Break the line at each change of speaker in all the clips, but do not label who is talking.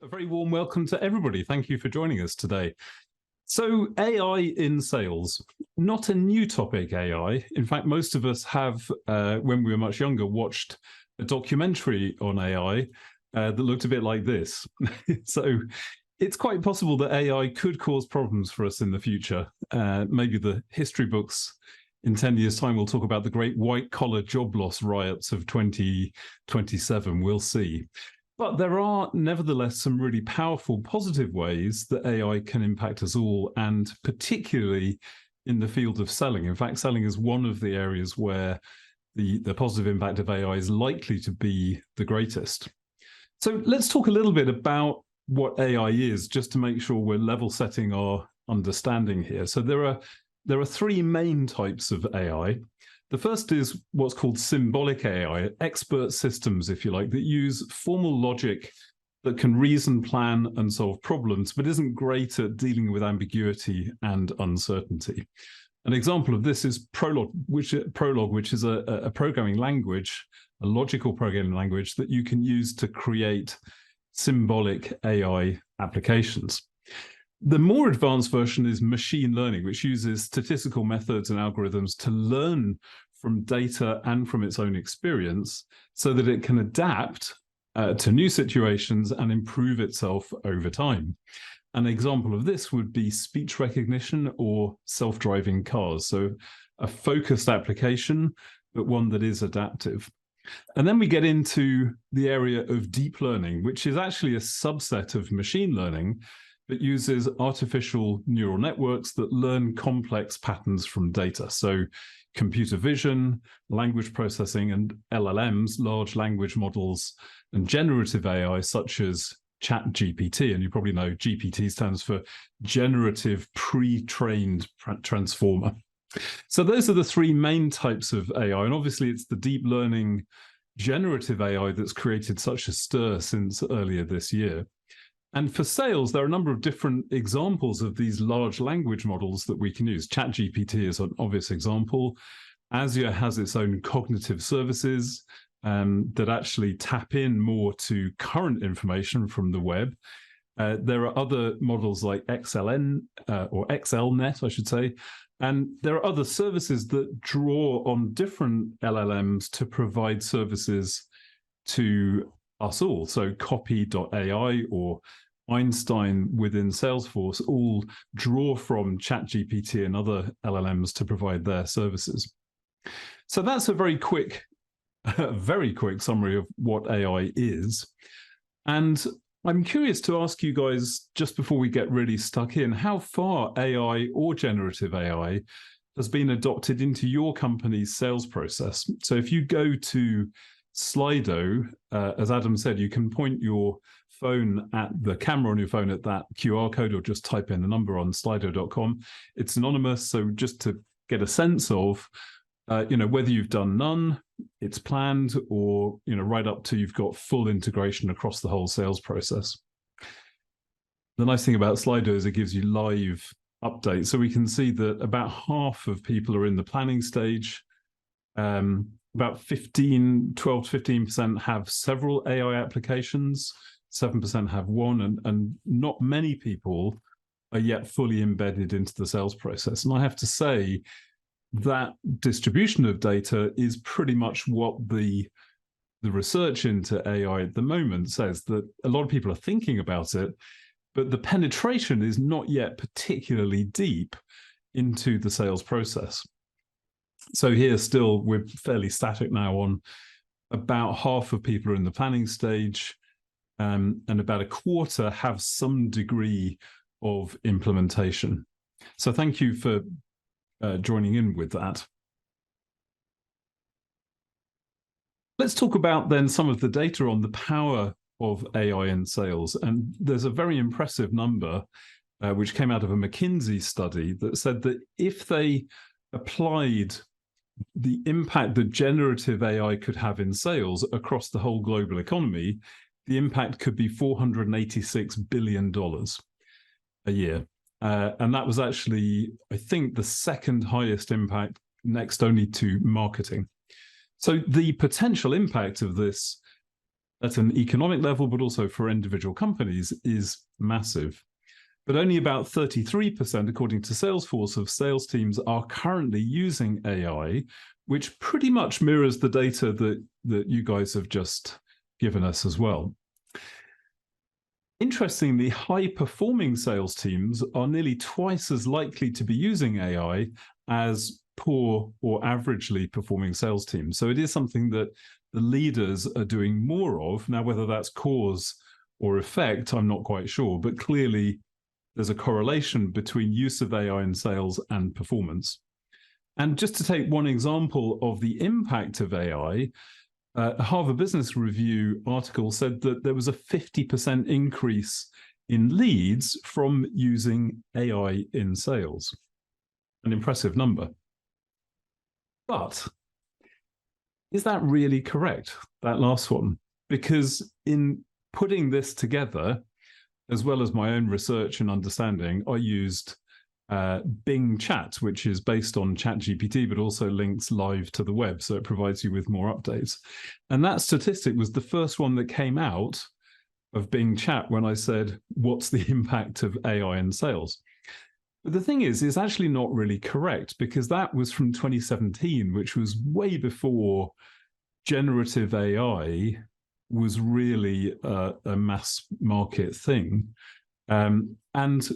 A very warm welcome to everybody. Thank you for joining us today. So AI in sales, not a new topic, AI. In fact, most of us have, when we were much younger, watched a documentary on AI that looked a bit like this. So it's quite possible that AI could cause problems for us in the future. Maybe the history books in 10 years' time will talk about the great white-collar job loss riots of 2027. We'll see. But there are nevertheless some really powerful positive ways that AI can impact us all, and particularly in the field of selling. In fact, selling is one of the areas where the positive impact of AI is likely to be the greatest. So let's talk a little bit about what AI is, just to make sure we're level setting our understanding here. So there are three main types of AI. The first is what's called symbolic AI, expert systems, if you like, that use formal logic that can reason, plan, and solve problems, but isn't great at dealing with ambiguity and uncertainty. An example of this is Prolog, which is a programming language, a logical programming language that you can use to create symbolic AI applications. The more advanced version is machine learning, which uses statistical methods and algorithms to learn from data and from its own experience so that it can adapt to new situations and improve itself over time. An example of this would be speech recognition or self-driving cars. So a focused application, but one that is adaptive. And then we get into the area of deep learning, which is actually a subset of machine learning that uses artificial neural networks that learn complex patterns from data. So computer vision, language processing, and LLMs, large language models, and generative AI, such as ChatGPT. And you probably know GPT stands for Generative Pre-trained Transformer. So those are the three main types of AI. And obviously, it's the deep learning generative AI that's created such a stir since earlier this year. And for sales, there are a number of different examples of these large language models that we can use. ChatGPT is an obvious example. Azure has its own cognitive services that actually tap in more to current information from the web. There are other models like XLN or XLNet, I should say. And there are other services that draw on different LLMs to provide services to us all. So copy.ai or Einstein within Salesforce all draw from ChatGPT and other LLMs to provide their services. So that's a very quick summary of what AI is. And I'm curious to ask you guys, just before we get really stuck in, how far AI or generative AI has been adopted into your company's sales process. So if you go to Slido, as Adam said, you can point your phone at the camera on your phone at that QR code, or just type in the number on slido.com. It's anonymous, so just to get a sense of, whether you've done none, it's planned, or right up to you've got full integration across the whole sales process. The nice thing about Slido is it gives you live updates, so we can see that about half of people are in the planning stage. About 12 to 15% have several AI applications, 7% have one, and not many people are yet fully embedded into the sales process. And I have to say that distribution of data is pretty much what the research into AI at the moment says, that a lot of people are thinking about it, but the penetration is not yet particularly deep into the sales process. So here still, we're fairly static now on about half of people are in the planning stage, and about a quarter have some degree of implementation. So thank you for joining in with that. Let's talk about then some of the data on the power of AI in sales. And there's a very impressive number which came out of a McKinsey study that said that if they applied the impact that generative AI could have in sales across the whole global economy, the impact could be $486 billion a year. And that was actually, I think, the second highest impact, next only to marketing. So the potential impact of this at an economic level, but also for individual companies, is massive. But only about 33%, according to Salesforce, of sales teams are currently using AI, which pretty much mirrors the data that you guys have just given us as well. Interestingly, high-performing sales teams are nearly twice as likely to be using AI as poor or averagely performing sales teams. So it is something that the leaders are doing more of. Now, whether that's cause or effect, I'm not quite sure, but clearly there's a correlation between use of AI in sales and performance. And just to take one example of the impact of AI, a Harvard Business Review article said that there was a 50% increase in leads from using AI in sales. An impressive number. But is that really correct, that last one? Because in putting this together, as well as my own research and understanding, I used Bing Chat, which is based on ChatGPT, but also links live to the web, so it provides you with more updates. And that statistic was the first one that came out of Bing Chat when I said, what's the impact of AI in sales? But the thing is, it's actually not really correct, because that was from 2017, which was way before generative AI was really a mass market thing. And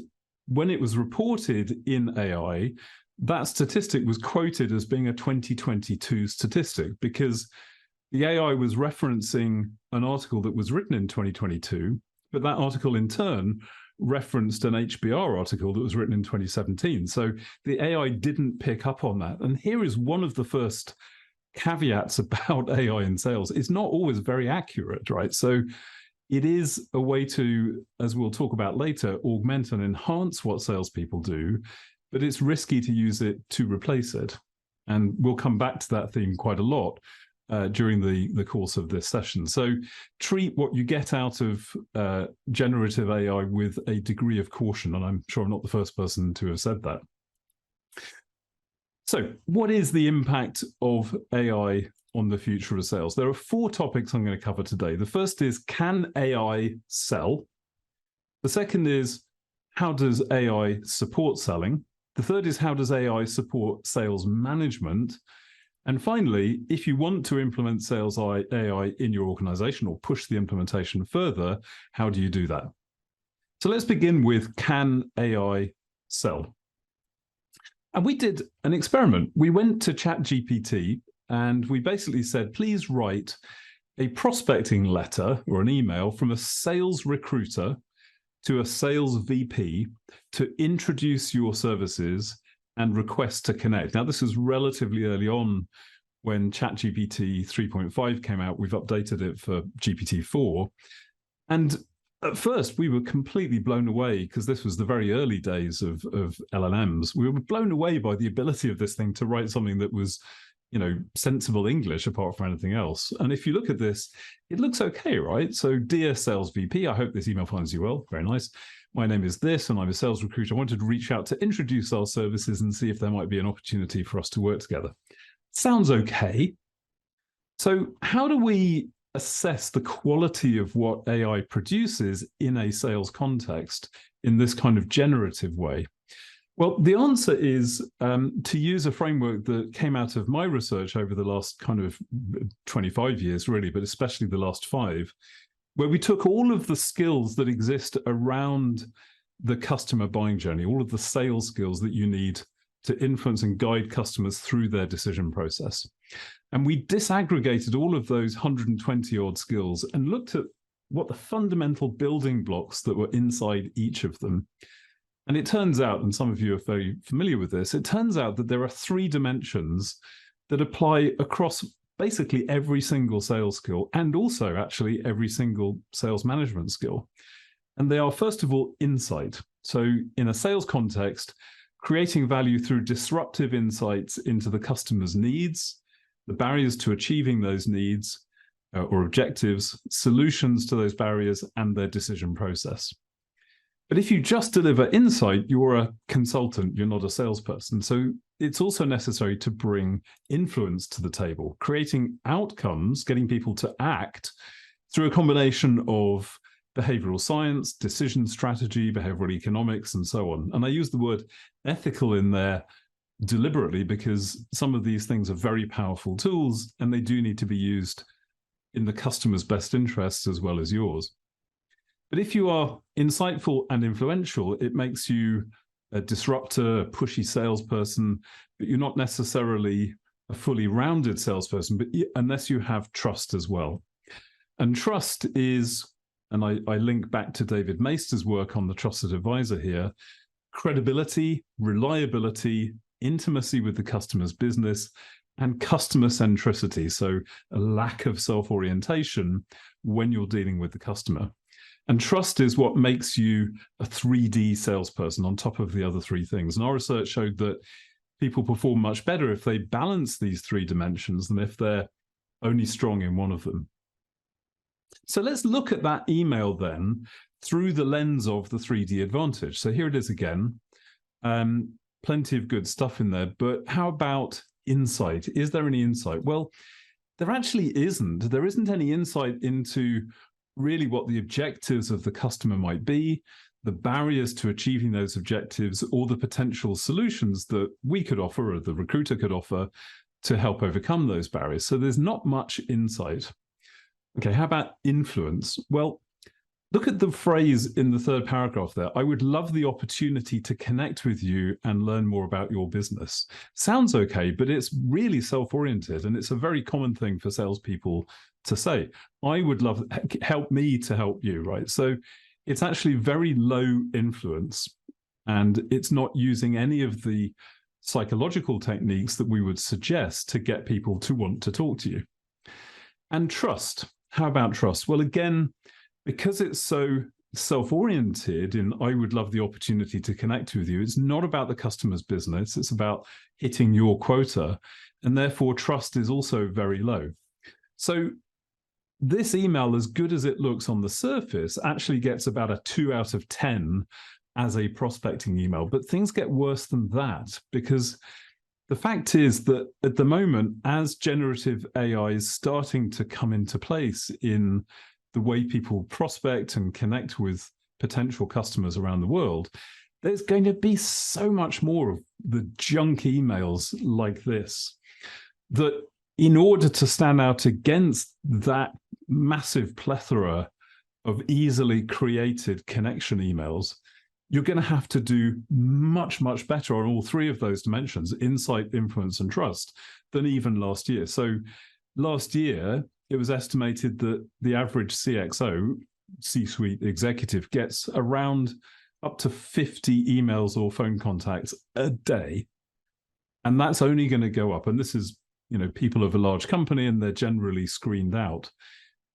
when it was reported in AI, that statistic was quoted as being a 2022 statistic, because the AI was referencing an article that was written in 2022, but that article in turn referenced an HBR article that was written in 2017. So the AI didn't pick up on that. And here is one of the first caveats about AI in sales. It's not always very accurate, right? So it is a way to, as we'll talk about later, augment and enhance what salespeople do, but it's risky to use it to replace it. And we'll come back to that theme quite a lot during the course of this session. So treat what you get out of generative AI with a degree of caution, and I'm sure I'm not the first person to have said that. So what is the impact of AI on the future of sales? There are 4 topics I'm going to cover today. The first is, can AI sell? The second is, how does AI support selling? The third is, how does AI support sales management? And finally, if you want to implement sales AI in your organization or push the implementation further, how do you do that? So let's begin with, can AI sell? And we did an experiment. We went to ChatGPT and we basically said, please write a prospecting letter or an email from a sales recruiter to a sales VP to introduce your services and request to connect. Now, this was relatively early on when ChatGPT 3.5 came out. We've updated it for GPT-4. And at first, we were completely blown away, because this was the very early days of LLMs. We were blown away by the ability of this thing to write something that was, sensible English apart from anything else. And if you look at this, it looks okay, right? So, dear sales VP, I hope this email finds you well. Very nice. My name is this, and I'm a sales recruiter. I wanted to reach out to introduce our services and see if there might be an opportunity for us to work together. Sounds okay. So how do we assess the quality of what AI produces in a sales context in this kind of generative way? Well, the answer is to use a framework that came out of my research over the last kind of 25 years, really, but especially the last 5, where we took all of the skills that exist around the customer buying journey, all of the sales skills that you need to influence and guide customers through their decision process. And we disaggregated all of those 120 odd skills and looked at what the fundamental building blocks that were inside each of them. And it turns out, and some of you are very familiar with this, it turns out that there are 3 dimensions that apply across basically every single sales skill, and also actually every single sales management skill. And they are, first of all, insight. So in a sales context, creating value through disruptive insights into the customer's needs, the barriers to achieving those needs or objectives, solutions to those barriers, and their decision process. But if you just deliver insight, you're a consultant, you're not a salesperson. So it's also necessary to bring influence to the table. Creating outcomes, getting people to act, through a combination of behavioral science, decision strategy, behavioral economics, and so on. And I use the word ethical in there deliberately because some of these things are very powerful tools and they do need to be used in the customer's best interests as well as yours. But if you are insightful and influential, it makes you a disruptor, a pushy salesperson, but you're not necessarily a fully rounded salesperson, but unless you have trust as well. And trust is, and I link back to David Maister's work on the trusted advisor here, credibility, reliability, intimacy with the customer's business, and customer centricity. So a lack of self-orientation when you're dealing with the customer. And trust is what makes you a 3D salesperson on top of the other three things. And our research showed that people perform much better if they balance these three dimensions than if they're only strong in one of them. So let's look at that email then through the lens of the 3D advantage. So here it is again. Plenty of good stuff in there, but how about insight? Is there any insight? Well, there actually isn't. There isn't any insight into really what the objectives of the customer might be, the barriers to achieving those objectives, or the potential solutions that we could offer or the recruiter could offer to help overcome those barriers. So there's not much insight. Okay, how about influence? Well, look at the phrase in the third paragraph there. I would love the opportunity to connect with you and learn more about your business. Sounds okay, but it's really self-oriented, and it's a very common thing for salespeople to say. I would love, help me to help you, right? So it's actually very low influence, and it's not using any of the psychological techniques that we would suggest to get people to want to talk to you. And trust. How about trust? Well, again, because it's so self-oriented in I would love the opportunity to connect with you, it's not about the customer's business, it's about hitting your quota, and therefore trust is also very low. So this email, as good as it looks on the surface, actually gets about a 2 out of 10 as a prospecting email, but things get worse than that, because the fact is that at the moment, as generative AI is starting to come into place in the way people prospect and connect with potential customers around the world, there's going to be so much more of the junk emails like this, that in order to stand out against that massive plethora of easily created connection emails, you're going to have to do much, much better on all three of those dimensions, insight, influence, and trust, than even last year. So last year, it was estimated that the average CXO, C-suite executive, gets around up to 50 emails or phone contacts a day. And that's only going to go up. And this is, people of a large company, and they're generally screened out.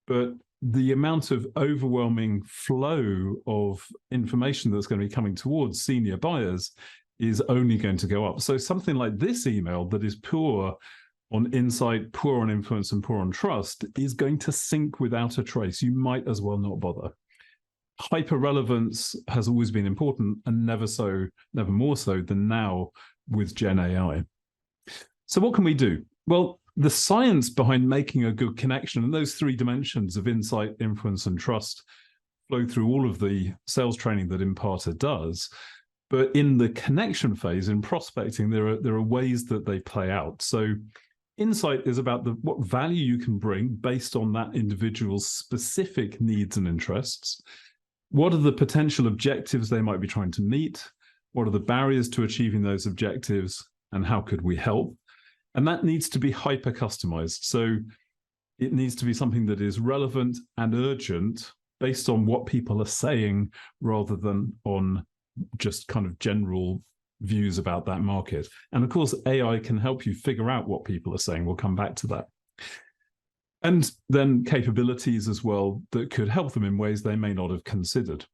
But the amount of overwhelming flow of information that's going to be coming towards senior buyers is only going to go up. So something like this email that is poor on insight, poor on influence, and poor on trust is going to sink without a trace. You might as well not bother. Hyper-relevance has always been important, and never more so than now with Gen AI. So what can we do? Well, the science behind making a good connection, and those three dimensions of insight, influence, and trust, flow through all of the sales training that Imparta does. But in the connection phase, in prospecting, there are ways that they play out. So insight is about what value you can bring based on that individual's specific needs and interests. What are the potential objectives they might be trying to meet? What are the barriers to achieving those objectives? And how could we help? And that needs to be hyper-customized. So it needs to be something that is relevant and urgent based on what people are saying, rather than on just kind of general views about that market. And of course, AI can help you figure out what people are saying. We'll come back to that. And then capabilities as well that could help them in ways they may not have considered.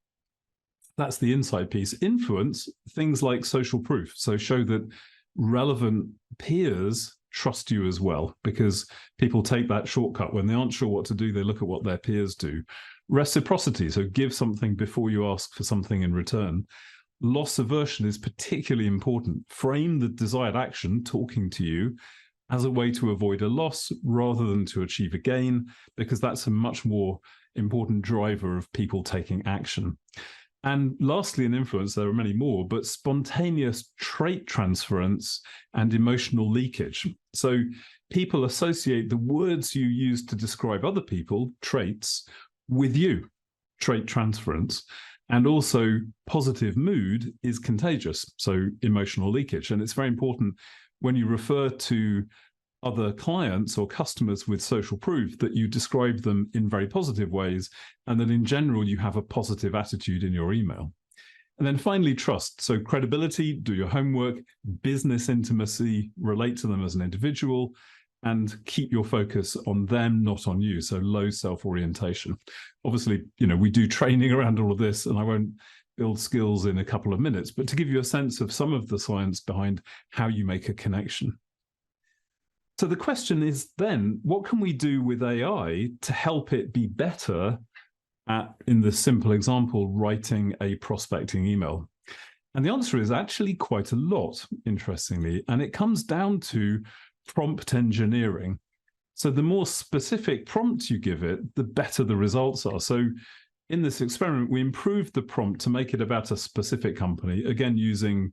That's the insight piece. Influence, things like social proof. So show that relevant peers trust you as well, because people take that shortcut. When they aren't sure what to do, they look at what their peers do. Reciprocity, so give something before you ask for something in return. Loss aversion is particularly important. Frame the desired action, talking to you, as a way to avoid a loss rather than to achieve a gain, because that's a much more important driver of people taking action. And lastly, in influence, there are many more, but spontaneous trait transference and emotional leakage. So people associate the words you use to describe other people, traits, with you, trait transference. And also positive mood is contagious, so emotional leakage. And it's very important when you refer to other clients or customers with social proof that you describe them in very positive ways, and that in general you have a positive attitude in your email. And then finally, trust. So credibility, do your homework, business intimacy, relate to them as an individual, and keep your focus on them, not on you. So low self-orientation. Obviously, we do training around all of this, and I won't build skills in a couple of minutes, but to give you a sense of some of the science behind how you make a connection. So the question is then, what can we do with AI to help it be better at, in the simple example, writing a prospecting email? And the answer is actually quite a lot, interestingly, and it comes down to prompt engineering. So the more specific prompt you give it, the better the results are. So in this experiment, we improved the prompt to make it about a specific company, again, using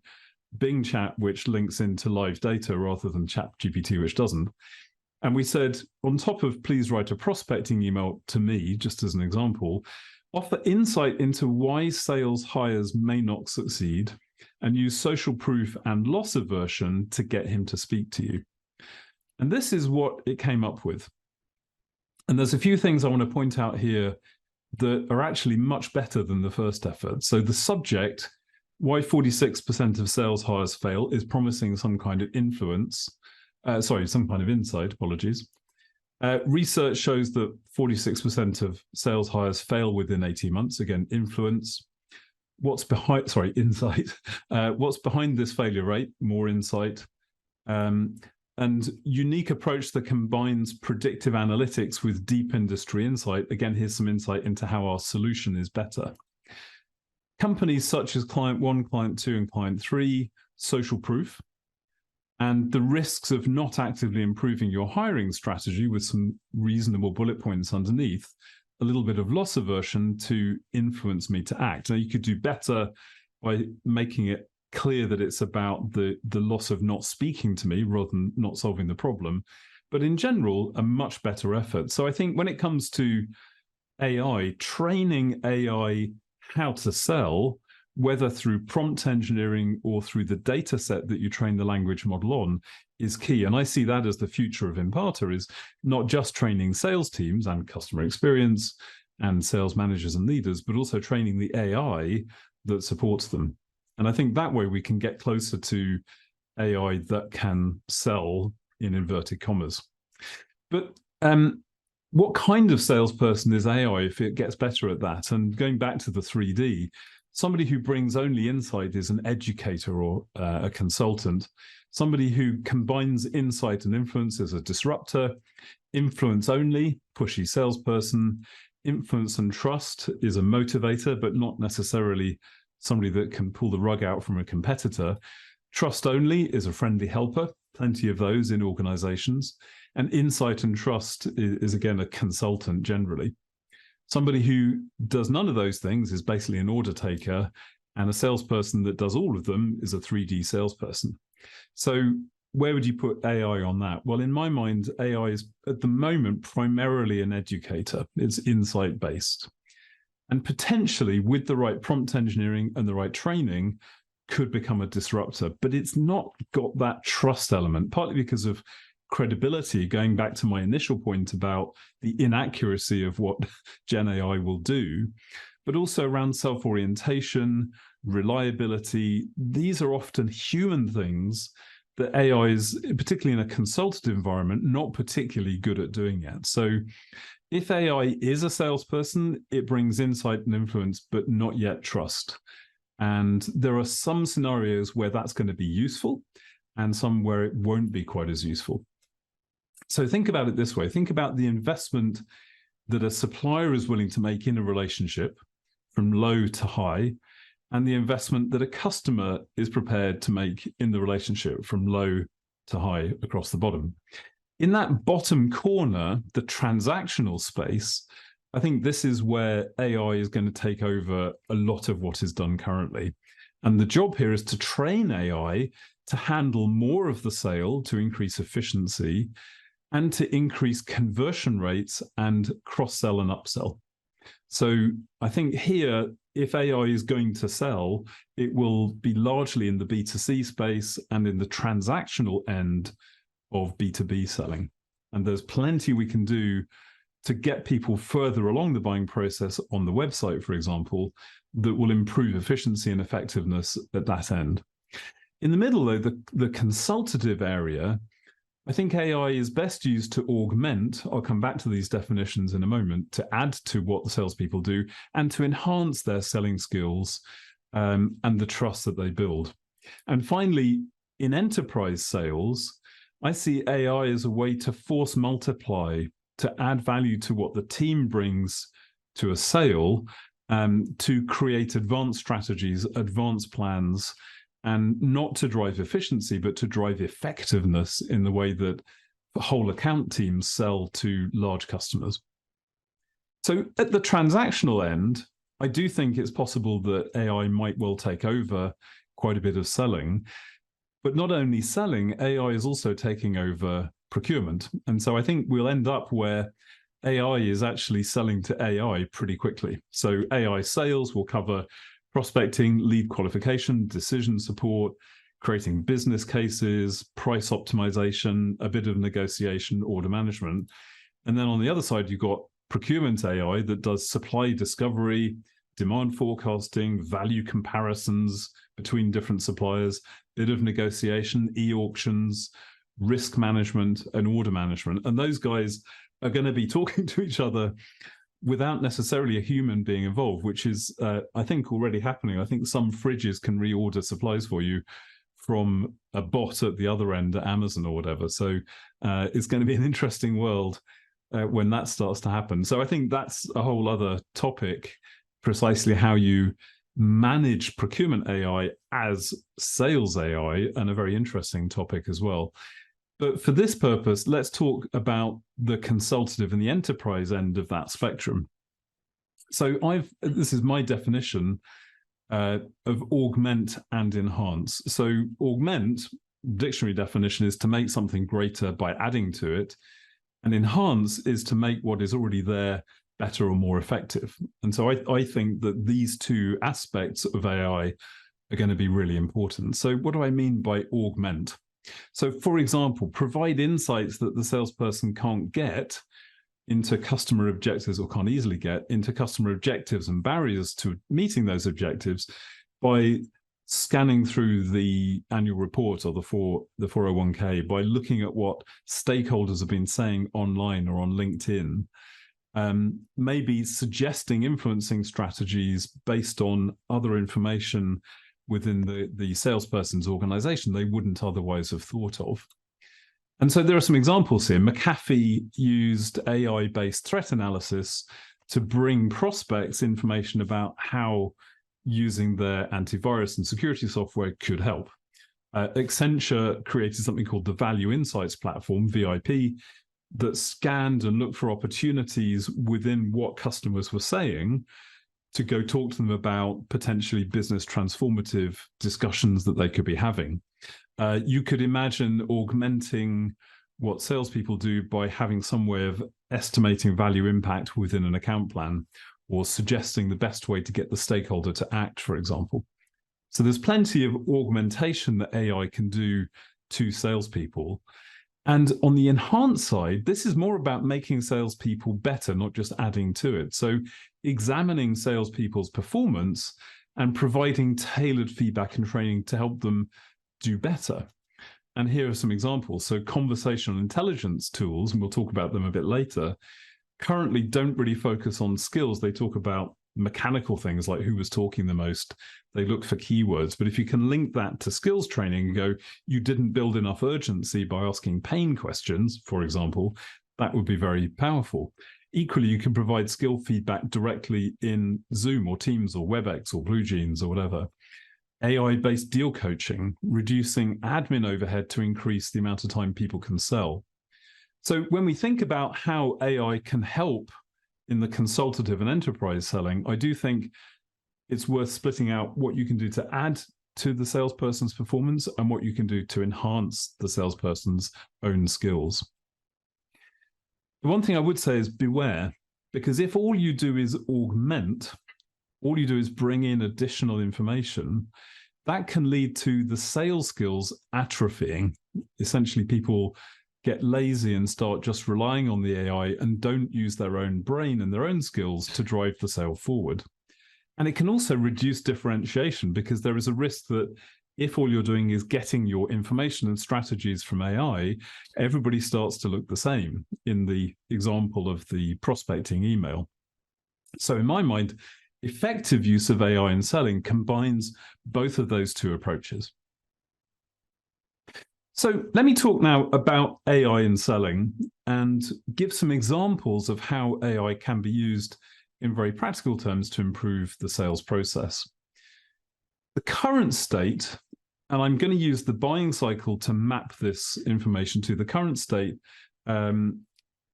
Bing Chat, which links into live data rather than ChatGPT, which doesn't. And we said, on top of please write a prospecting email to me, just as an example, offer insight into why sales hires may not succeed, and use social proof and loss aversion to get him to speak to you. And this is what it came up with. And there's a few things I want to point out here that are actually much better than the first effort. So the subject, why 46% of sales hires fail, is promising some kind of influence. Some kind of insight, apologies. Research shows that 46% of sales hires fail within 18 months. Again, influence. Insight. What's behind this failure rate? More insight. And unique approach that combines predictive analytics with deep industry insight. Again, here's some insight into how our solution is better. Companies such as Client 1, Client 2, and Client 3, social proof, and the risks of not actively improving your hiring strategy with some reasonable bullet points underneath, a little bit of loss aversion to influence me to act. Now, you could do better by making it clear that it's about the loss of not speaking to me rather than not solving the problem. But in general, a much better effort. So I think when it comes to AI, training AI how to sell, whether through prompt engineering or through the data set that you train the language model on, is key. And I see that as the future of Imparta, is not just training sales teams and customer experience and sales managers and leaders, but also training the AI that supports them. And I think that way we can get closer to AI that can sell in inverted commas. But what kind of salesperson is AI if it gets better at that? And going back to the 3D, somebody who brings only insight is an educator or a consultant. Somebody who combines insight and influence is a disruptor. Influence only, pushy salesperson. Influence and trust is a motivator, but not necessarily somebody that can pull the rug out from a competitor. Trust only is a friendly helper, plenty of those in organizations. And insight and trust is again, a consultant generally. Somebody who does none of those things is basically an order taker, and a salesperson that does all of them is a 3D salesperson. So where would you put AI on that? Well, in my mind, AI is at the moment primarily an educator. It's insight-based. And potentially with the right prompt engineering and the right training could become a disruptor, but it's not got that trust element, partly because of credibility, going back to my initial point about the inaccuracy of what Gen AI will do, but also around self-orientation, reliability. These are often human things that AI is, particularly in a consultative environment, not particularly good at doing yet. So if AI is a salesperson, it brings insight and influence, but not yet trust. And there are some scenarios where that's going to be useful and some where it won't be quite as useful. So think about it this way. Think about the investment that a supplier is willing to make in a relationship from low to high, and the investment that a customer is prepared to make in the relationship from low to high across the bottom. In that bottom corner, the transactional space, I think this is where AI is going to take over a lot of what is done currently. And the job here is to train AI to handle more of the sale, to increase efficiency, and to increase conversion rates and cross-sell and upsell. So I think here, if AI is going to sell, it will be largely in the B2C space and in the transactional end of B2B selling. And there's plenty we can do to get people further along the buying process on the website, for example, that will improve efficiency and effectiveness at that end. In the middle, though, the consultative area, I think AI is best used to augment, I'll come back to these definitions in a moment, to add to what the salespeople do and to enhance their selling skills and the trust that they build. And finally, in enterprise sales, I see AI as a way to force multiply, to add value to what the team brings to a sale, to create advanced strategies, advanced plans, and not to drive efficiency, but to drive effectiveness in the way that whole account teams sell to large customers. So at the transactional end, I do think it's possible that AI might well take over quite a bit of selling. But not only selling, AI is also taking over procurement. And so I think we'll end up where AI is actually selling to AI pretty quickly. So AI sales will cover prospecting, lead qualification, decision support, creating business cases, price optimization, a bit of negotiation, order management. And then on the other side, you've got procurement AI that does supply discovery, demand forecasting, value comparisons between different suppliers, bit of negotiation, e-auctions, risk management, and order management. And those guys are going to be talking to each other without necessarily a human being involved, which is, I think, already happening. I think some fridges can reorder supplies for you from a bot at the other end at Amazon or whatever. So it's going to be an interesting world when that starts to happen. So I think that's a whole other topic, precisely how you manage procurement AI as sales AI, and a very interesting topic as well. But for this purpose, let's talk about the consultative and the enterprise end of that spectrum. So this is my definition of augment and enhance. So augment, dictionary definition, is to make something greater by adding to it. And enhance is to make what is already there better or more effective. And so I think that these two aspects of AI are going to be really important. So what do I mean by augment? So, for example, provide insights that the salesperson can't get into customer objectives, or can't easily get into customer objectives and barriers to meeting those objectives, by scanning through the annual report or the 401k, by looking at what stakeholders have been saying online or on LinkedIn, maybe suggesting influencing strategies based on other information within the salesperson's organization they wouldn't otherwise have thought of. And so there are some examples here. McAfee used AI-based threat analysis to bring prospects information about how using their antivirus and security software could help. Accenture created something called the Value Insights Platform, VIP, that scanned and looked for opportunities within what customers were saying to go talk to them about potentially business transformative discussions that they could be having. You could imagine augmenting what salespeople do by having some way of estimating value impact within an account plan, or suggesting the best way to get the stakeholder to act, for example. So there's plenty of augmentation that AI can do to salespeople. And on the enhanced side, this is more about making salespeople better, not just adding to it. So examining salespeople's performance and providing tailored feedback and training to help them do better. And here are some examples. So conversational intelligence tools, and we'll talk about them a bit later, currently don't really focus on skills. They talk about mechanical things like who was talking the most. They look for keywords. But if you can link that to skills training and go, you didn't build enough urgency by asking pain questions, for example, that would be very powerful. Equally, you can provide skill feedback directly in Zoom or Teams or WebEx or BlueJeans or whatever. AI-based deal coaching, reducing admin overhead to increase the amount of time people can sell. So when we think about how AI can help in the consultative and enterprise selling, I do think it's worth splitting out what you can do to add to the salesperson's performance and what you can do to enhance the salesperson's own skills. The one thing I would say is beware, because if all you do is augment, all you do is bring in additional information, that can lead to the sales skills atrophying. Essentially, people get lazy and start just relying on the AI and don't use their own brain and their own skills to drive the sale forward. And it can also reduce differentiation, because there is a risk that if all you're doing is getting your information and strategies from AI, everybody starts to look the same in the example of the prospecting email. So in my mind, effective use of AI in selling combines both of those two approaches. So let me talk now about AI in selling and give some examples of how AI can be used in very practical terms to improve the sales process. The current state, and I'm going to use the buying cycle to map this information to the current state,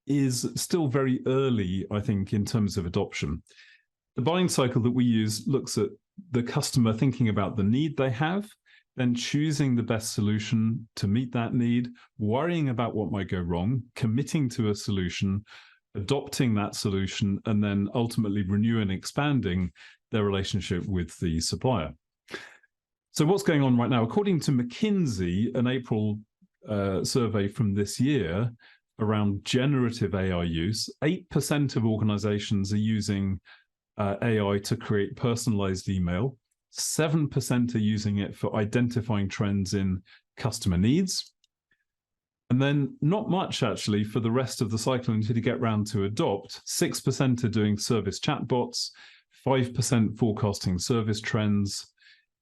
is still very early, I think, in terms of adoption. The buying cycle that we use looks at the customer thinking about the need they have, then choosing the best solution to meet that need, worrying about what might go wrong, committing to a solution, adopting that solution, and then ultimately renewing and expanding their relationship with the supplier. So what's going on right now? According to McKinsey, an April survey from this year around generative AI use, 8% of organizations are using AI to create personalized email. 7% are using it for identifying trends in customer needs. And then not much, actually, for the rest of the cycle until you get round to adopt. 6% are doing service chatbots, 5% forecasting service trends.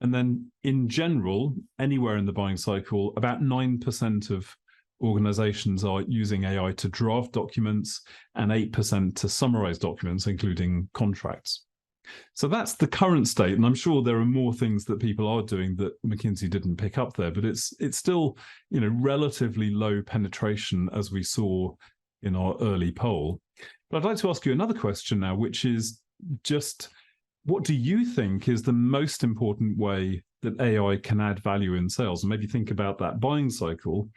And then in general, anywhere in the buying cycle, about 9% of organizations are using AI to draft documents and 8% to summarize documents, including contracts. So that's the current state, and I'm sure there are more things that people are doing that McKinsey didn't pick up there, but it's still, relatively low penetration, as we saw in our early poll. But I'd like to ask you another question now, which is just, what do you think is the most important way that AI can add value in sales? And maybe think about that buying cycle.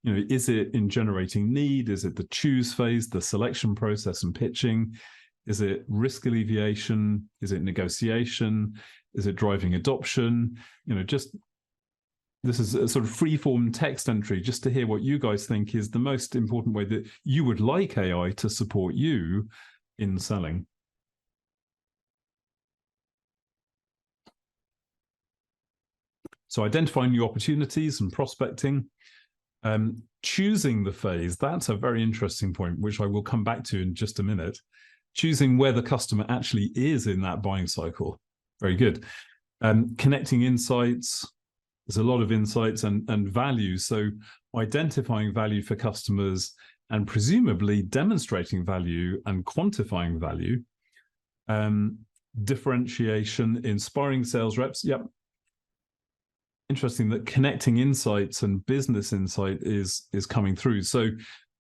Is it in generating need? Is it the choose phase, the selection process and pitching? Is it risk alleviation? Is it negotiation? Is it driving adoption? This is a sort of free-form text entry, just to hear what you guys think is the most important way that you would like AI to support you in selling. So identifying new opportunities and prospecting. Choosing the phase, that's a very interesting point, which I will come back to in just a minute. Choosing where the customer actually is in that buying cycle. Very good. Connecting insights. There's a lot of insights and value. So identifying value for customers and presumably demonstrating value and quantifying value. Differentiation, inspiring sales reps. Yep. Interesting that connecting insights and business insight is coming through. So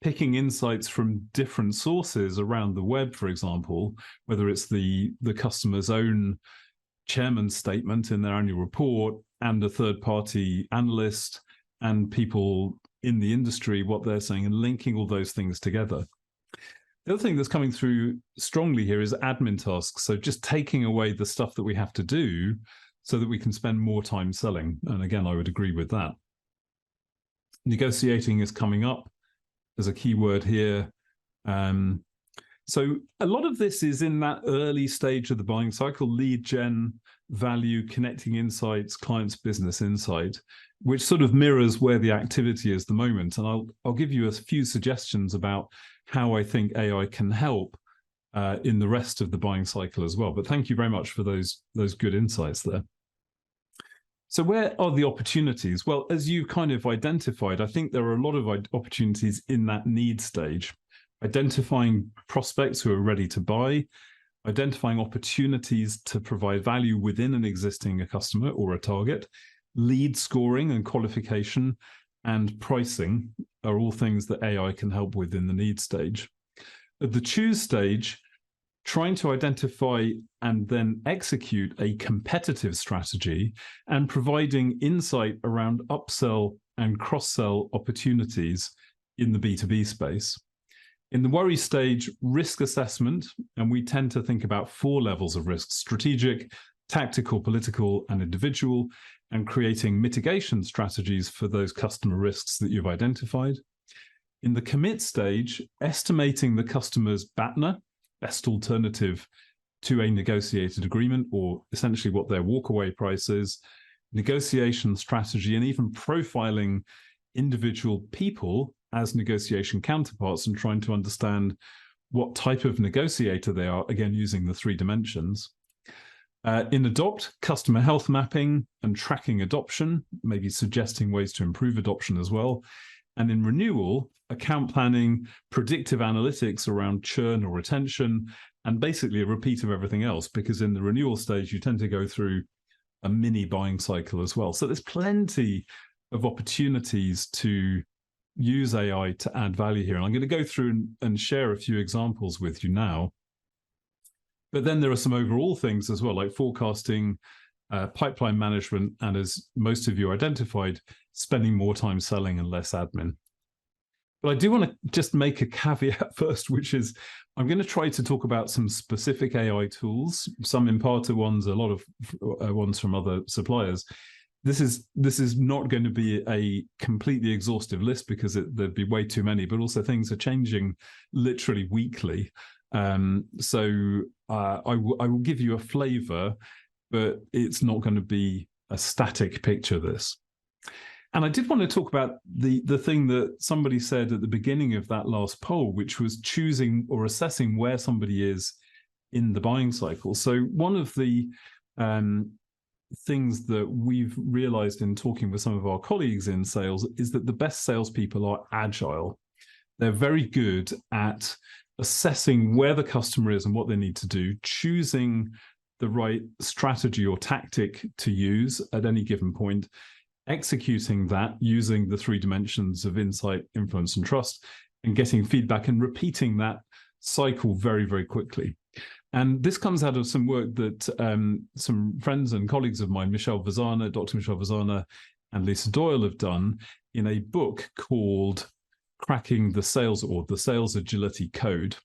picking insights from different sources around the web, for example, whether it's the customer's own chairman's statement in their annual report and a third-party analyst and people in the industry, what they're saying, and linking all those things together. The other thing that's coming through strongly here is admin tasks. So just taking away the stuff that we have to do so that we can spend more time selling. And again, I would agree with that. Negotiating is coming up. There's a key word here. So a lot of this is in that early stage of the buying cycle, lead gen, value, connecting insights, client's business insight, which sort of mirrors where the activity is at the moment. And I'll give you a few suggestions about how I think AI can help in the rest of the buying cycle as well. But thank you very much for those good insights there. So where are the opportunities? Well, as you kind of identified, I think there are a lot of opportunities in that need stage. Identifying prospects who are ready to buy, identifying opportunities to provide value within an existing customer or a target, lead scoring and qualification, and pricing are all things that AI can help with in the need stage. At the choose stage, trying to identify and then execute a competitive strategy and providing insight around upsell and cross-sell opportunities in the B2B space. In the worry stage, risk assessment, and we tend to think about 4 levels of risk: strategic, tactical, political, and individual, and creating mitigation strategies for those customer risks that you've identified. In the commit stage, estimating the customer's BATNA, best alternative to a negotiated agreement, or essentially what their walkaway price is, negotiation strategy, and even profiling individual people as negotiation counterparts and trying to understand what type of negotiator they are, again, using the 3 dimensions. In adopt, customer health mapping and tracking adoption, maybe suggesting ways to improve adoption as well. And in renewal, account planning, predictive analytics around churn or retention, and basically a repeat of everything else, because in the renewal stage, you tend to go through a mini buying cycle as well. So there's plenty of opportunities to use AI to add value here. And I'm going to go through and share a few examples with you now. But then there are some overall things as well, like forecasting, pipeline management, and as most of you identified, spending more time selling and less admin. But I do want to just make a caveat first, which is I'm going to try to talk about some specific AI tools, some Imparta ones, a lot of ones from other suppliers. This is not going to be a completely exhaustive list because there'd be way too many, but also things are changing literally weekly. So I will give you a flavor, but it's not going to be a static picture, this. And I did want to talk about the thing that somebody said at the beginning of that last poll, which was choosing or assessing where somebody is in the buying cycle. So one of the things that we've realized in talking with some of our colleagues in sales is that the best salespeople are agile. They're very good at assessing where the customer is and what they need to do, choosing the right strategy or tactic to use at any given point, executing that using the 3 dimensions of insight, influence, and trust, and getting feedback and repeating that cycle very, very quickly. And this comes out of some work that some friends and colleagues of mine, Dr. Michelle Vazana, and Lisa Doyle have done in a book called Cracking the Sales, or the Sales Agility Code.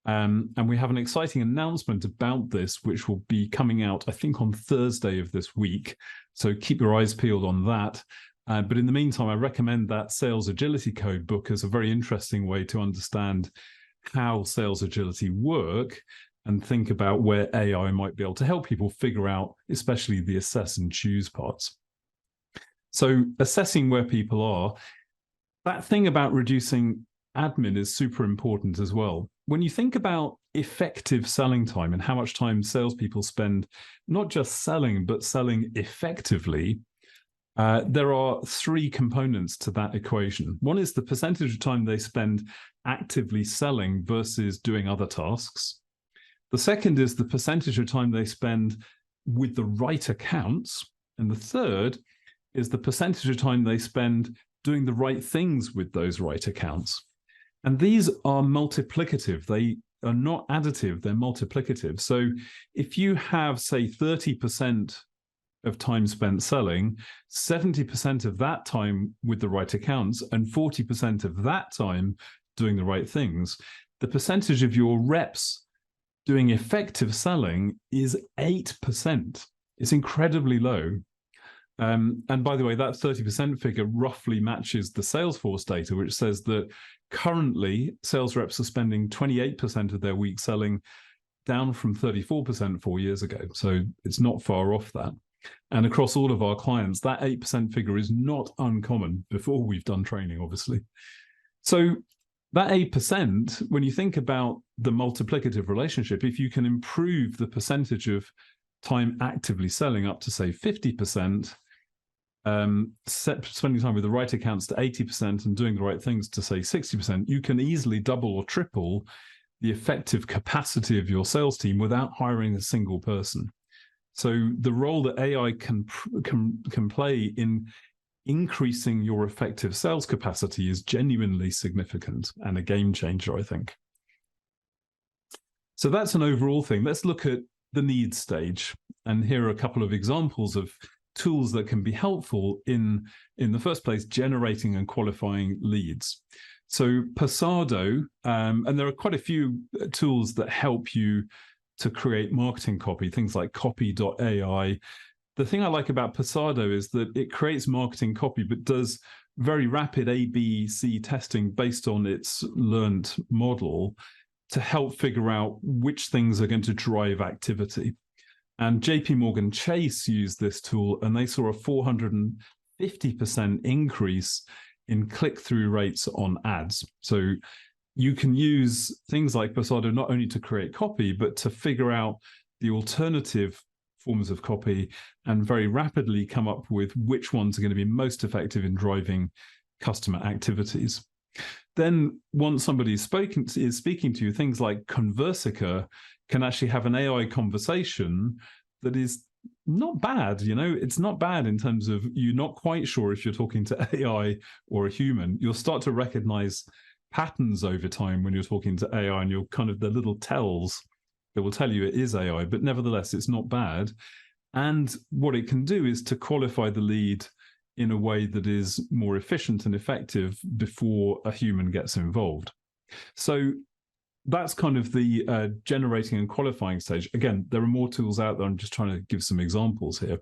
And we have an exciting announcement about this, which will be coming out, I think, on Thursday of this week. So keep your eyes peeled on that. But in the meantime, I recommend that Sales Agility Code book as a very interesting way to understand how sales agility work and think about where AI might be able to help people figure out, especially the assess and choose parts. So assessing where people are, that thing about reducing admin is super important as well. When you think about effective selling time and how much time salespeople spend, not just selling, but selling effectively, there are 3 components to that equation. One is the percentage of time they spend actively selling versus doing other tasks. The second is the percentage of time they spend with the right accounts. And the third is the percentage of time they spend doing the right things with those right accounts. And these are multiplicative. They are not additive, they're multiplicative. So if you have, say, 30% of time spent selling, 70% of that time with the right accounts, and 40% of that time doing the right things, the percentage of your reps doing effective selling is 8%. It's incredibly low. And by the way, that 30% figure roughly matches the Salesforce data, which says that currently sales reps are spending 28% of their week selling, down from 34% 4 years ago. So it's not far off that. And across all of our clients, that 8% figure is not uncommon before we've done training, obviously. So that 8%, when you think about the multiplicative relationship, if you can improve the percentage of time actively selling up to, say, 50%, spending time with the right accounts to 80%, and doing the right things to, say, 60%, you can easily double or triple the effective capacity of your sales team without hiring a single person. So the role that AI can play in increasing your effective sales capacity is genuinely significant and a game changer, I think. So that's an overall thing. Let's look at the needs stage. And here are a couple of examples of tools that can be helpful in the first place, generating and qualifying leads. So Passado, and there are quite a few tools that help you to create marketing copy, things like copy.ai. The thing I like about Passado is that it creates marketing copy, but does very rapid A/B/C testing based on its learned model to help figure out which things are going to drive activity. And JP Morgan Chase used this tool, and they saw a 450% increase in click-through rates on ads. So you can use things like Passado not only to create copy, but to figure out the alternative forms of copy and very rapidly come up with which ones are going to be most effective in driving customer activities. Then once somebody is speaking to you, things like Conversica can actually have an AI conversation that is not bad. It's not bad in terms of you're not quite sure if you're talking to AI or a human. You'll start to recognize patterns over time when you're talking to AI, and you're kind of the little tells that will tell you it is AI, but nevertheless, it's not bad. And what it can do is to qualify the lead in a way that is more efficient and effective before a human gets involved. So that's kind of the generating and qualifying stage. Again, there are more tools out there. I'm just trying to give some examples here.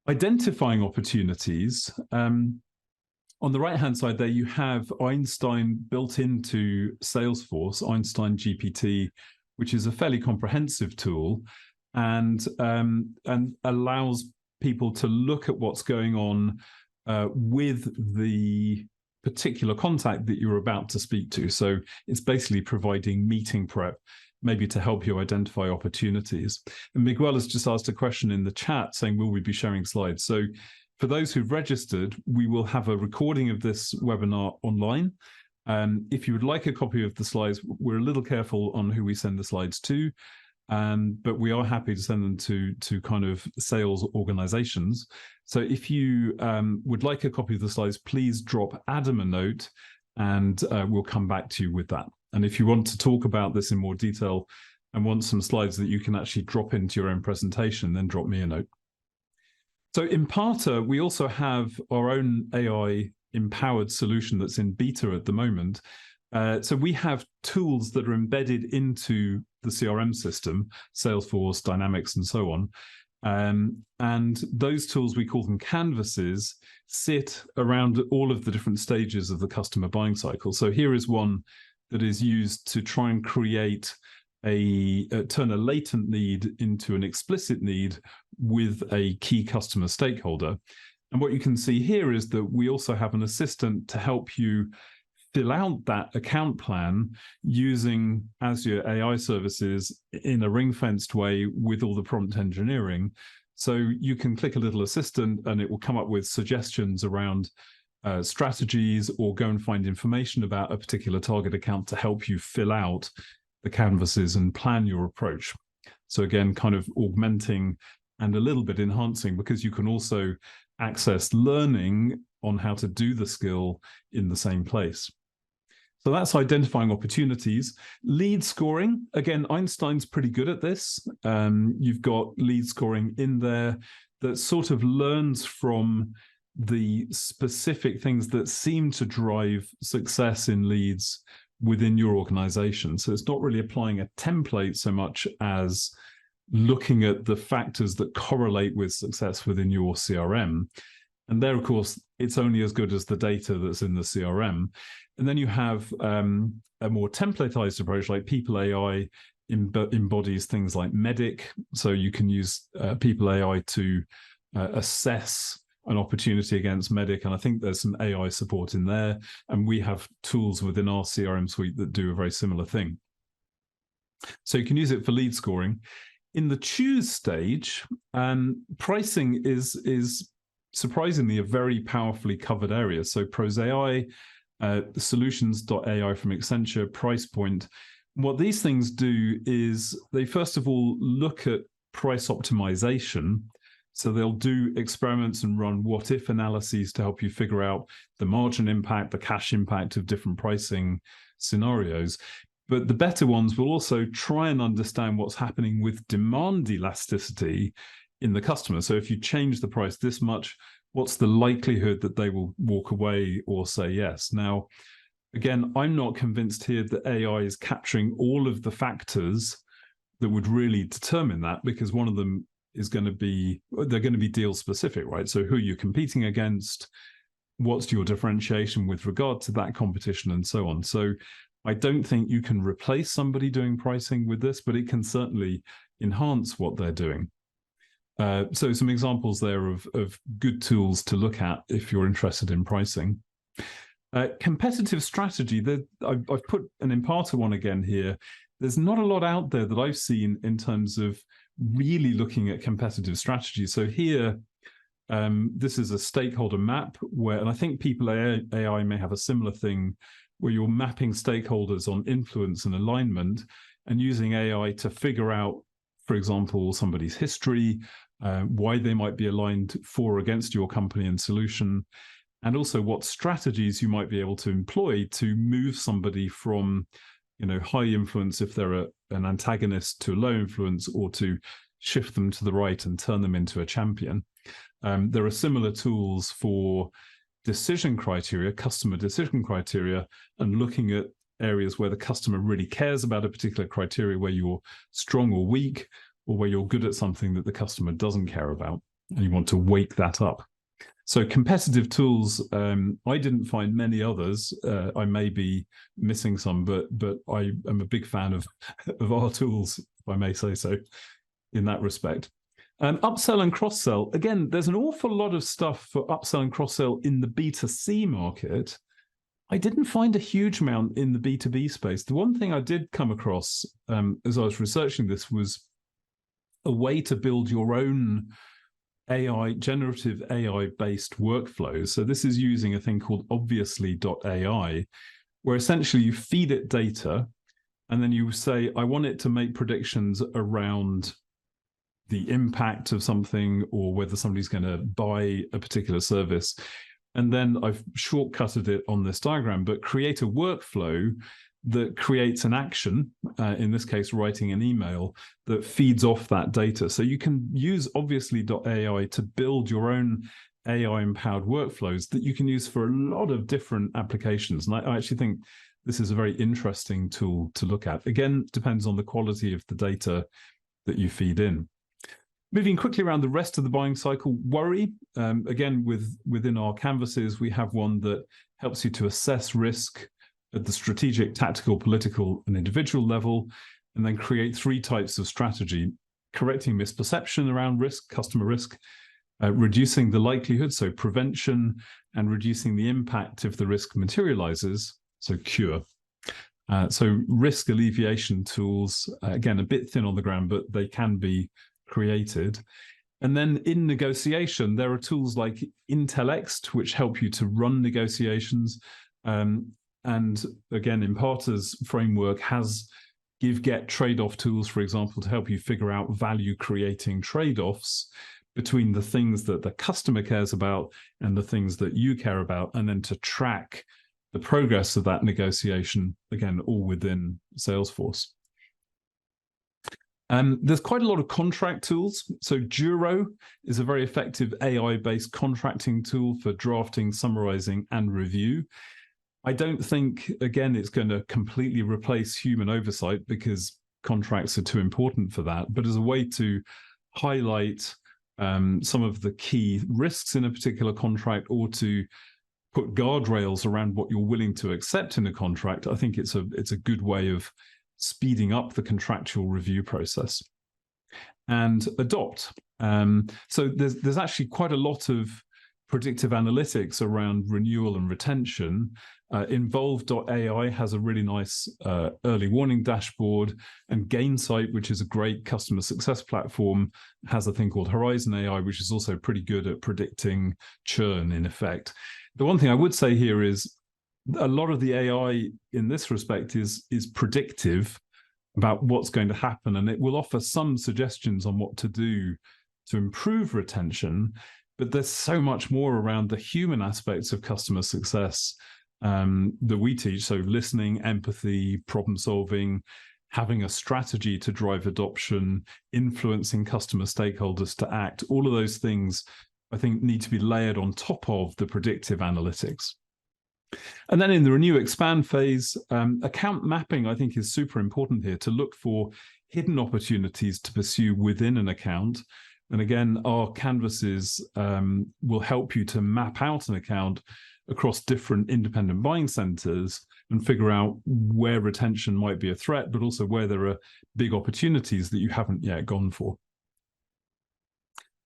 Identifying opportunities. On the right-hand side there, you have Einstein built into Salesforce, Einstein GPT, which is a fairly comprehensive tool and allows people to look at what's going on with the particular contact that you're about to speak to. So it's basically providing meeting prep, maybe to help you identify opportunities. And Miguel has just asked a question in the chat saying, will we be sharing slides? So for those who've registered, we will have a recording of this webinar online. If you would like a copy of the slides, we're a little careful on who we send the slides to, but we are happy to send them to kind of sales organizations. So if you would like a copy of the slides, please drop Adam a note and we'll come back to you with that. And if you want to talk about this in more detail and want some slides that you can actually drop into your own presentation, then drop me a note. So Imparta, we also have our own AI-empowered solution that's in beta at the moment. So we have tools that are embedded into the CRM system, Salesforce, Dynamics, and so on. And those tools, we call them canvases, sit around all of the different stages of the customer buying cycle. So here is one that is used to try and create turn a latent need into an explicit need with a key customer stakeholder. And what you can see here is that we also have an assistant to help you fill out that account plan using Azure AI services in a ring-fenced way with all the prompt engineering. So you can click a little assistant and it will come up with suggestions around strategies, or go and find information about a particular target account to help you fill out the canvases and plan your approach. So again, kind of augmenting and a little bit enhancing, because you can also access learning on how to do the skill in the same place. So that's identifying opportunities. Lead scoring, again, Einstein's pretty good at this. You've got lead scoring in there that sort of learns from the specific things that seem to drive success in leads within your organization. So it's not really applying a template so much as looking at the factors that correlate with success within your CRM. And there, of course, it's only as good as the data that's in the CRM. And then you have a more templatized approach, like People AI embodies things like Medic. So you can use People AI to assess an opportunity against Medic. And I think there's some AI support in there. And we have tools within our CRM suite that do a very similar thing. So you can use it for lead scoring. In the choose stage, pricing is surprisingly a very powerfully covered area. So Pros AI, solutions.ai from Accenture, price point. What these things do is they first of all look at price optimization. So they'll do experiments and run what-if analyses to help you figure out the margin impact, the cash impact of different pricing scenarios. But the better ones will also try and understand what's happening with demand elasticity in the customer. So if you change the price this much, what's the likelihood that they will walk away or say yes? Now, again, I'm not convinced here that AI is capturing all of the factors that would really determine that, because one of them is going to be, they're going to be deal specific, right? So who you're competing against, what's your differentiation with regard to that competition, and so on. So I don't think you can replace somebody doing pricing with this, but it can certainly enhance what they're doing. So some examples there of good tools to look at if you're interested in pricing. Competitive strategy, I've put an Imparta one again here. There's not a lot out there that I've seen in terms of really looking at competitive strategy. So here, this is a stakeholder map where, and I think People AI may have a similar thing, where you're mapping stakeholders on influence and alignment and using AI to figure out, for example, somebody's history, why they might be aligned for or against your company and solution, and also what strategies you might be able to employ to move somebody from, high influence if they're an antagonist to low influence, or to shift them to the right and turn them into a champion. There are similar tools for decision criteria, customer decision criteria, and looking at areas where the customer really cares about a particular criteria, where you're strong or weak, or where you're good at something that the customer doesn't care about, and you want to wake that up. So competitive tools, I didn't find many others. I may be missing some, but I am a big fan of our tools, if I may say so, in that respect. Upsell and cross-sell. Again, there's an awful lot of stuff for upsell and cross-sell in the B2C market. I didn't find a huge amount in the B2B space. The one thing I did come across as I was researching this was a way to build your own generative AI-based workflows. So this is using a thing called obviously.ai, where essentially you feed it data, and then you say, I want it to make predictions around the impact of something, or whether somebody's going to buy a particular service. And then I've shortcutted it on this diagram, but create a workflow that creates an action, in this case, writing an email, that feeds off that data. So you can use obviously.ai to build your own AI-empowered workflows that you can use for a lot of different applications. And I actually think this is a very interesting tool to look at. Again, depends on the quality of the data that you feed in. Moving quickly around the rest of the buying cycle, worry. Again, within our canvases, we have one that helps you to assess risk at the strategic, tactical, political, and individual level, and then create 3 types of strategy: correcting misperception around risk, customer risk, reducing the likelihood, so prevention, and reducing the impact if the risk materializes, so cure. So risk alleviation tools, again, a bit thin on the ground, but they can be created. And then in negotiation, there are tools like Intellext, which help you to run negotiations. And again, Imparta's framework has give-get trade-off tools, for example, to help you figure out value-creating trade-offs between the things that the customer cares about and the things that you care about, and then to track the progress of that negotiation, again, all within Salesforce. There's quite a lot of contract tools. So Duro is a very effective AI-based contracting tool for drafting, summarizing, and review. I don't think, again, it's going to completely replace human oversight, because contracts are too important for that. But as a way to highlight some of the key risks in a particular contract, or to put guardrails around what you're willing to accept in a contract, I think it's a good way of speeding up the contractual review process. And Adopt. So there's actually quite a lot of predictive analytics around renewal and retention. Involve.ai has a really nice early warning dashboard, and Gainsight, which is a great customer success platform, has a thing called Horizon AI, which is also pretty good at predicting churn in effect. The one thing I would say here is a lot of the AI in this respect is predictive, about what's going to happen, and it will offer some suggestions on what to do to improve retention. But there's so much more around the human aspects of customer success that we teach. So listening, empathy, problem solving, having a strategy to drive adoption, influencing customer stakeholders to act, all of those things I think need to be layered on top of the predictive analytics. And then in the renew expand phase, account mapping, I think, is super important here, to look for hidden opportunities to pursue within an account. And again, our canvases will help you to map out an account across different independent buying centers and figure out where retention might be a threat, but also where there are big opportunities that you haven't yet gone for.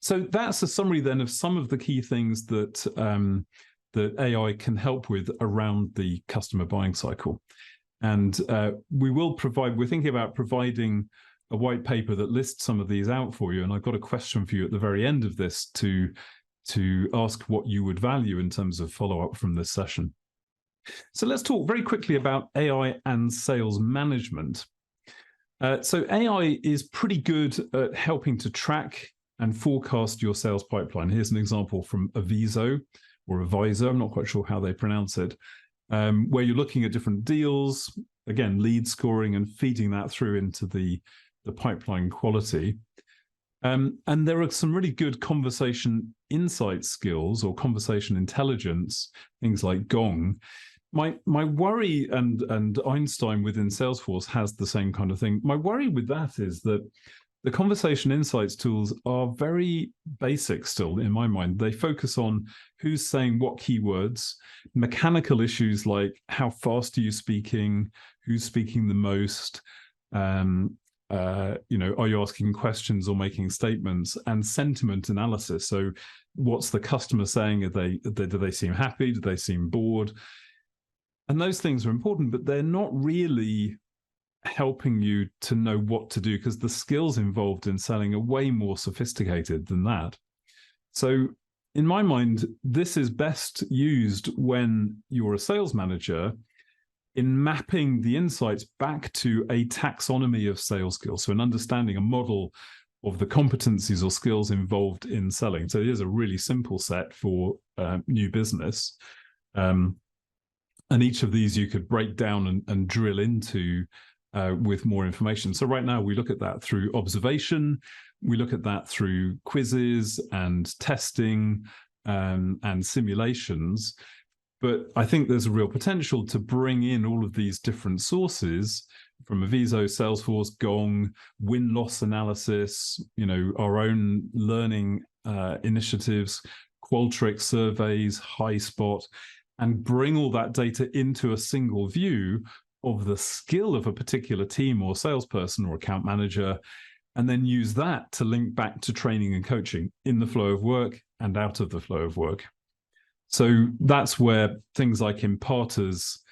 So that's a summary then of some of the key things that that AI can help with around the customer buying cycle. And we're thinking about providing a white paper that lists some of these out for you. And I've got a question for you at the very end of this to ask what you would value in terms of follow-up from this session. So let's talk very quickly about AI and sales management. So AI is pretty good at helping to track and forecast your sales pipeline. Here's an example from Aviso, or Aviso, I'm not quite sure how they pronounce it, where you're looking at different deals, again, lead scoring, and feeding that through into the pipeline quality. And there are some really good conversation insight skills or conversation intelligence, things like Gong. My worry, and Einstein within Salesforce has the same kind of thing. My worry with that is that the conversation insights tools are very basic still, in my mind. They focus on who's saying what keywords, mechanical issues like how fast are you speaking, who's speaking the most, are you asking questions or making statements, and sentiment analysis. So what's the customer saying? Do they seem happy? Do they seem bored? And those things are important, but they're not really helping you to know what to do, because the skills involved in selling are way more sophisticated than that. So in my mind, this is best used when you're a sales manager in mapping the insights back to a taxonomy of sales skills. So an understanding, a model of the competencies or skills involved in selling. So here's a really simple set for new business. And each of these you could break down and drill into with more information. So right now we look at that through observation, we look at that through quizzes and testing and simulations. But I think there's a real potential to bring in all of these different sources from Aviso, Salesforce, Gong, win-loss analysis, our own learning initiatives, Qualtrics surveys, HighSpot, and bring all that data into a single view of the skill of a particular team or salesperson or account manager, and then use that to link back to training and coaching in the flow of work and out of the flow of work. So that's where things like Imparta's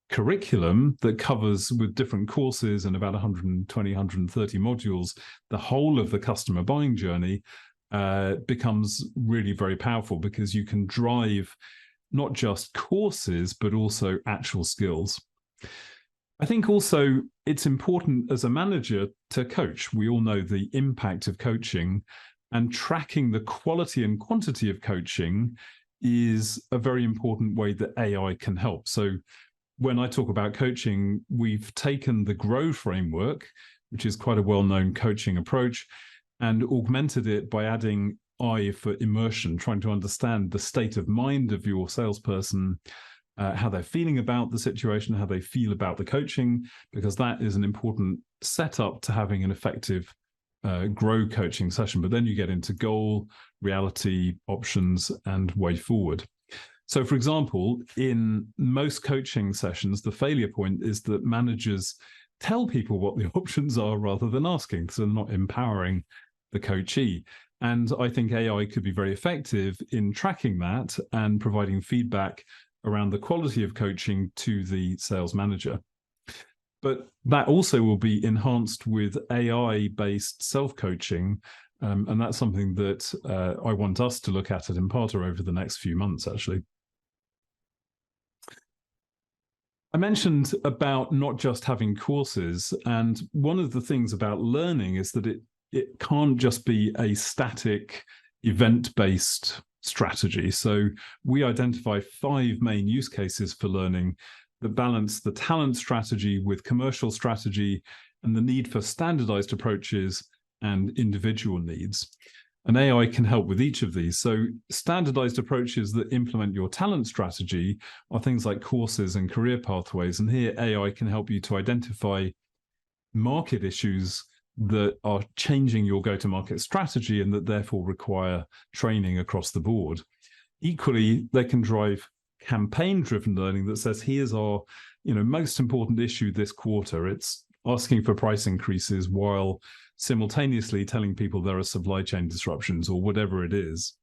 curriculum that covers, with different courses and about 120, 130 modules, the whole of the customer buying journey becomes really very powerful, because you can drive not just courses, but also actual skills. I think also it's important as a manager to coach. We all know the impact of coaching, and tracking the quality and quantity of coaching is a very important way that AI can help. So when I talk about coaching, we've taken the GROW framework, which is quite a well-known coaching approach, and augmented it by adding I for immersion, trying to understand the state of mind of your salesperson, how they're feeling about the situation, how they feel about the coaching, because that is an important setup to having an effective GROW coaching session. But then you get into goal, reality, options, and way forward. So for example, in most coaching sessions, the failure point is that managers tell people what the options are rather than asking, so they're not empowering the coachee. And I think AI could be very effective in tracking that and providing feedback around the quality of coaching to the sales manager. But that also will be enhanced with AI-based self-coaching, and that's something that I want us to look at Imparta over the next few months, actually. I mentioned about not just having courses, and one of the things about learning is that it can't just be a static event-based strategy. So we identify 5 main use cases for learning that balance the talent strategy with commercial strategy and the need for standardized approaches and individual needs. And AI can help with each of these. So standardized approaches that implement your talent strategy are things like courses and career pathways. And here AI can help you to identify market issues that are changing your go-to-market strategy and that therefore require training across the board. Equally, they can drive campaign-driven learning that says, here's our most important issue this quarter. It's asking for price increases while simultaneously telling people there are supply chain disruptions or whatever it is.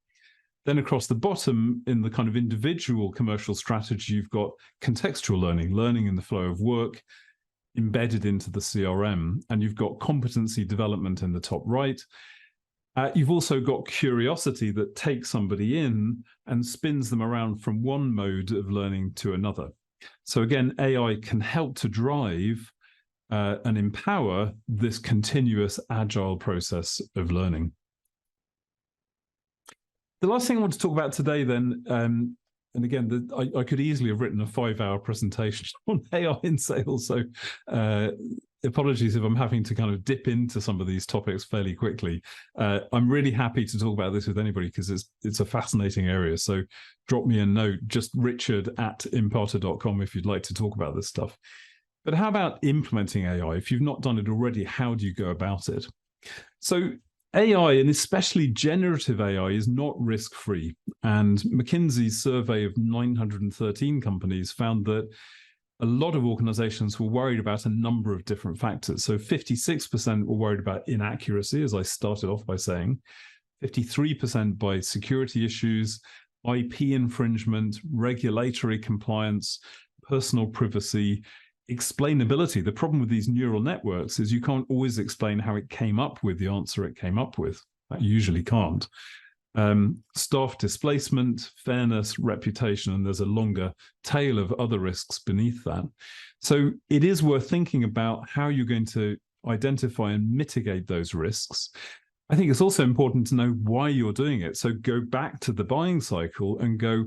Then across the bottom, in the kind of individual commercial strategy, you've got contextual learning in the flow of work embedded into the CRM, and you've got competency development in the top right. You've also got curiosity that takes somebody in and spins them around from one mode of learning to another. So again, AI can help to drive and empower this continuous agile process of learning. The last thing I want to talk about today then, and again, I could easily have written a 5-hour presentation on AI in sales, so apologies if I'm having to kind of dip into some of these topics fairly quickly. I'm really happy to talk about this with anybody because it's a fascinating area, so drop me a note, just richard@imparta.com if you'd like to talk about this stuff. But how about implementing AI? If you've not done it already, how do you go about it? So AI, and especially generative AI, is not risk-free. And McKinsey's survey of 913 companies found that a lot of organizations were worried about a number of different factors. So 56% were worried about inaccuracy, as I started off by saying, 53% by security issues, IP infringement, regulatory compliance, personal privacy, explainability. The problem with these neural networks is you can't always explain how it came up with the answer it came up with. That usually can't. Staff displacement, fairness, reputation, and there's a longer tail of other risks beneath that. So it is worth thinking about how you're going to identify and mitigate those risks. I think it's also important to know why you're doing it. So go back to the buying cycle and go,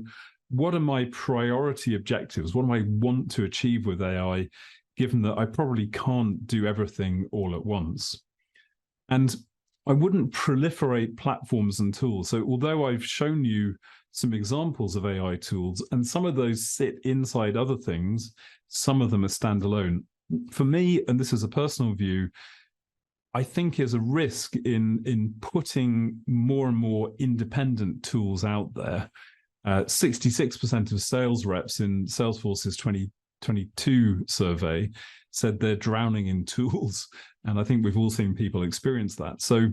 what are my priority objectives? What do I want to achieve with AI, given that I probably can't do everything all at once? And I wouldn't proliferate platforms and tools. So although I've shown you some examples of AI tools, and some of those sit inside other things, some of them are standalone. For me, and this is a personal view, I think is a risk in putting more and more independent tools out there. 66% of sales reps in Salesforce's 2022 survey said they're drowning in tools. And I think we've all seen people experience that. So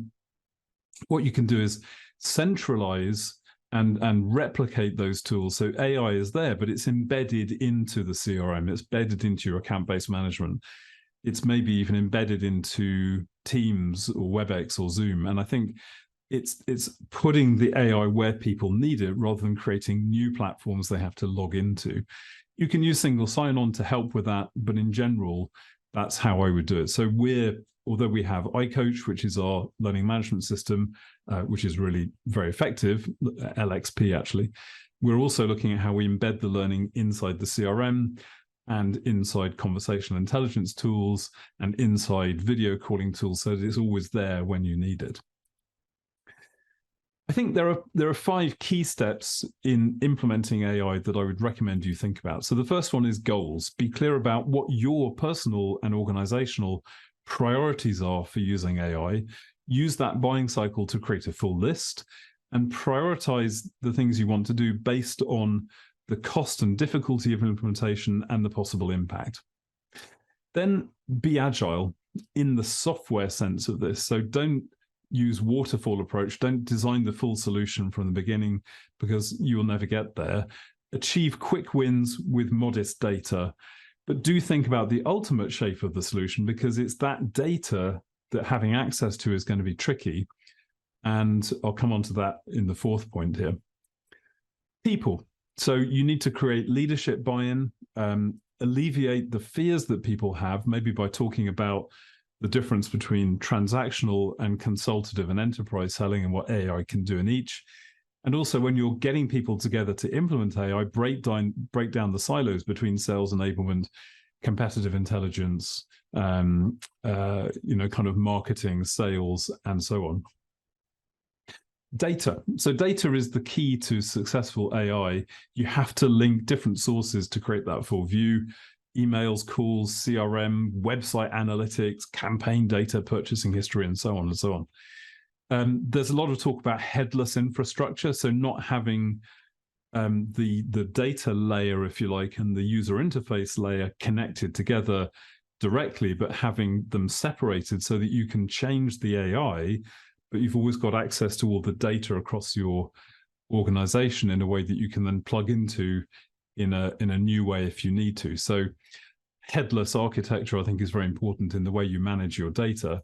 what you can do is centralize and replicate those tools. So AI is there, but it's embedded into the CRM. It's embedded into your account-based management. It's maybe even embedded into Teams or WebEx or Zoom. And I think it's putting the AI where people need it rather than creating new platforms they have to log into. You can use single sign-on to help with that, but in general, that's how I would do it. So although we have iCoach, which is our learning management system, which is really very effective, LXP actually, we're also looking at how we embed the learning inside the CRM and inside conversational intelligence tools and inside video calling tools so that it's always there when you need it. I think there are 5 key steps in implementing AI that I would recommend you think about. So the first one is goals. Be clear about what your personal and organizational priorities are for using AI. Use that buying cycle to create a full list and prioritize the things you want to do based on the cost and difficulty of implementation and the possible impact. Then be agile in the software sense of this. So don't use waterfall approach. Don't design the full solution from the beginning because you will never get there. Achieve quick wins with modest data, but do think about the ultimate shape of the solution because it's that data that having access to is going to be tricky. And I'll come on to that in the 4th point here. People. So you need to create leadership buy-in. alleviate the fears that people have, maybe by talking about the difference between transactional and consultative and enterprise selling and what AI can do in each. And also, when you're getting people together to implement AI, break down the silos between sales enablement, competitive intelligence, kind of marketing, sales, and so on. Data. So data is the key to successful AI. You have to link different sources to create that full view. Emails, calls, CRM, website analytics, campaign data, purchasing history, and so on and so on. There's a lot of talk about headless infrastructure, so not having the data layer, if you like, and the user interface layer connected together directly, but having them separated so that you can change the AI, but you've always got access to all the data across your organization in a way that you can then plug into in a new way if you need to. So headless architecture, I think, is very important in the way you manage your data.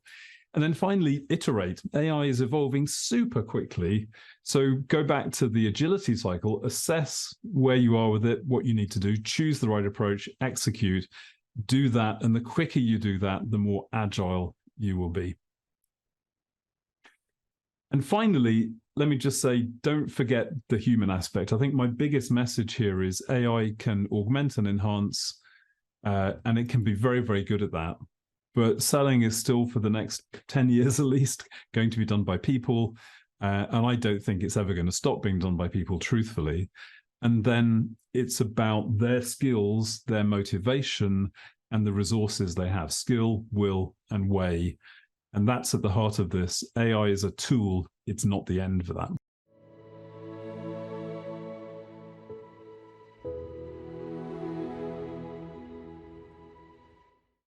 And then finally, iterate. AI is evolving super quickly. So go back to the agility cycle, assess where you are with it, what you need to do, choose the right approach, execute, do that. And the quicker you do that, the more agile you will be. And finally, let me just say, don't forget the human aspect. I think my biggest message here is AI can augment and enhance, and it can be very, very good at that. But selling is still, for the next 10 years at least, going to be done by people. And I don't think it's ever going to stop being done by people, truthfully. And then it's about their skills, their motivation, and the resources they have: skill, will, and way. And that's at the heart of this. AI is a tool. It's not the end for that.